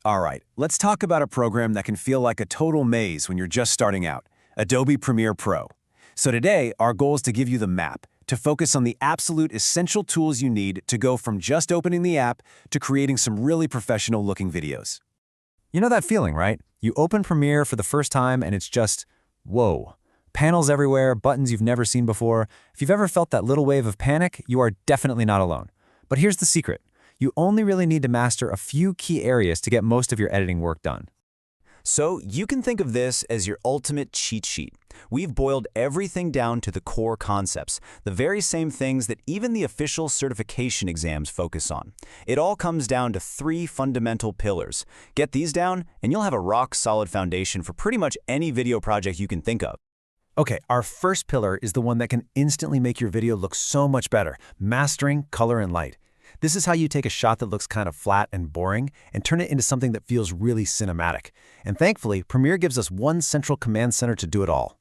All right, let's talk about a program that can feel like a total maze when you're just starting out, Adobe Premiere Pro. So today, our goal is to give you the map, to focus on the absolute essential tools you need to go from just opening the app to creating some really professional-looking videos. You know that feeling, right? You open Premiere for the first time and it's just, whoa. Panels everywhere, buttons you've never seen before. If you've ever felt that little wave of panic, you are definitely not alone. But here's the secret. You only really need to master a few key areas to get most of your editing work done. So you can think of this as your ultimate cheat sheet. We've boiled everything down to the core concepts, the very same things that even the official certification exams focus on. It all comes down to 3 fundamental pillars. Get these down, and you'll have a rock-solid foundation for pretty much any video project you can think of. Okay, our first pillar is the one that can instantly make your video look so much better, mastering color and light. This is how you take a shot that looks kind of flat and boring and turn it into something that feels really cinematic. And thankfully, Premiere gives us one central command center to do it all.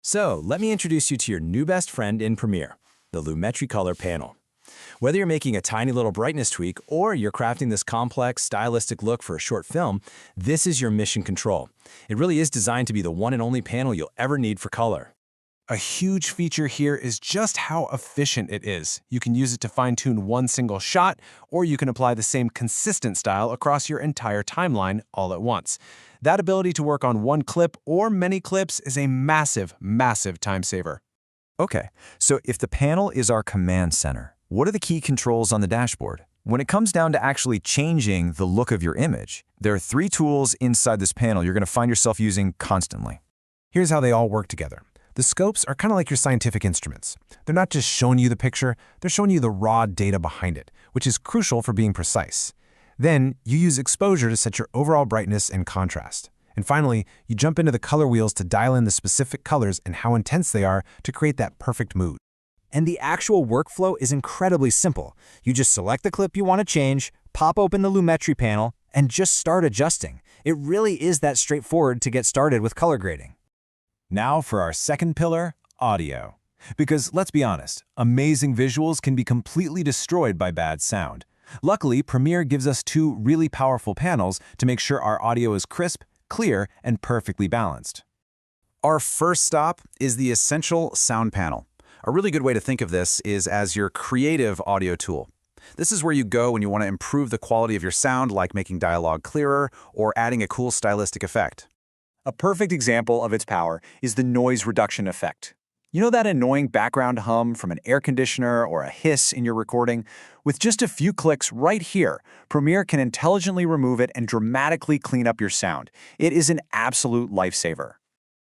So, let me introduce you to your new best friend in Premiere, the Lumetri Color panel. Whether you're making a tiny little brightness tweak or you're crafting this complex, stylistic look for a short film, this is your mission control. It really is designed to be the one and only panel you'll ever need for color. A huge feature here is just how efficient it is. You can use it to fine-tune one single shot, or you can apply the same consistent style across your entire timeline all at once. That ability to work on one clip or many clips is a massive, massive time saver. Okay, so if the panel is our command center, what are the key controls on the dashboard? When it comes down to actually changing the look of your image, there are 3 tools inside this panel you're going to find yourself using constantly. Here's how they all work together. The scopes are kind of like your scientific instruments. They're not just showing you the picture, they're showing you the raw data behind it, which is crucial for being precise. Then, you use exposure to set your overall brightness and contrast. And finally, you jump into the color wheels to dial in the specific colors and how intense they are to create that perfect mood. And the actual workflow is incredibly simple. You just select the clip you want to change, pop open the Lumetri panel, and just start adjusting. It really is that straightforward to get started with color grading. Now for our second pillar, audio. Because let's be honest, amazing visuals can be completely destroyed by bad sound. Luckily, Premiere gives us 2 really powerful panels to make sure our audio is crisp, clear, and perfectly balanced. Our first stop is the Essential Sound Panel. A really good way to think of this is as your creative audio tool. This is where you go when you want to improve the quality of your sound, like making dialogue clearer or adding a cool stylistic effect. A perfect example of its power is the noise reduction effect. You know that annoying background hum from an air conditioner or a hiss in your recording? With just a few clicks right here, Premiere can intelligently remove it and dramatically clean up your sound. It is an absolute lifesaver.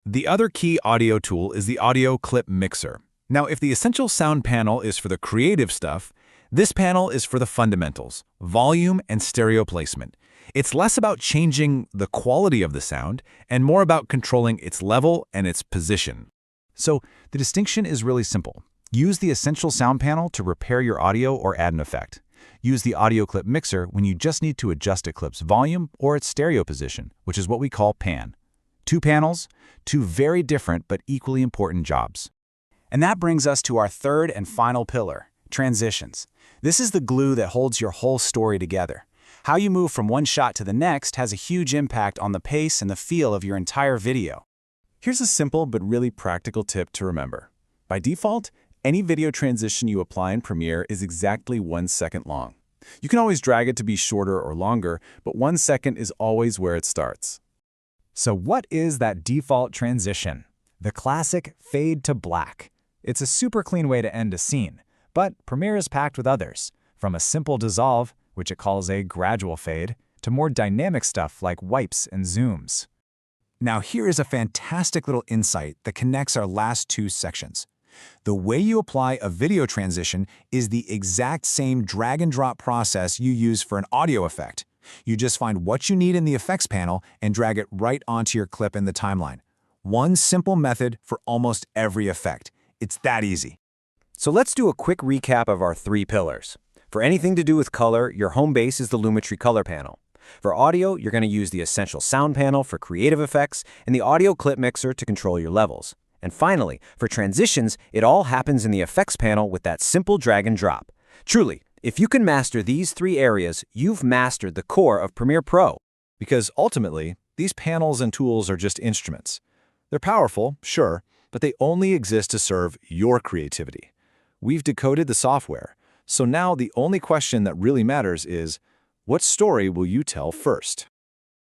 The other key audio tool is the Audio Clip Mixer. Now, if the Essential Sound panel is for the creative stuff, this panel is for the fundamentals, volume and stereo placement. It's less about changing the quality of the sound and more about controlling its level and its position. So the distinction is really simple. Use the Essential Sound panel to repair your audio or add an effect. Use the Audio Clip Mixer when you just need to adjust a clip's volume or its stereo position, which is what we call pan. 2 panels, 2 very different but equally important jobs. And that brings us to our third and final pillar, transitions. This is the glue that holds your whole story together. How you move from one shot to the next has a huge impact on the pace and the feel of your entire video. Here's a simple but really practical tip to remember. By default, any video transition you apply in Premiere is exactly 1 second long. You can always drag it to be shorter or longer, but 1 second is always where it starts. So what is that default transition? The classic fade to black. It's a super clean way to end a scene, but Premiere is packed with others, from a simple dissolve, which it calls a gradual fade, to more dynamic stuff like wipes and zooms. Now here is a fantastic little insight that connects our last 2 sections. The way you apply a video transition is the exact same drag and drop process you use for an audio effect. You just find what you need in the effects panel and drag it right onto your clip in the timeline. One simple method for almost every effect. It's that easy. So let's do a quick recap of our 3 pillars. For anything to do with color, your home base is the Lumetri Color panel. For audio, you're going to use the Essential Sound panel for creative effects and the Audio Clip Mixer to control your levels. And finally, for transitions, it all happens in the effects panel with that simple drag and drop. Truly, if you can master these 3 areas, you've mastered the core of Premiere Pro. Because ultimately, these panels and tools are just instruments. They're powerful, sure, but they only exist to serve your creativity. We've decoded the software, so now the only question that really matters is, what story will you tell first?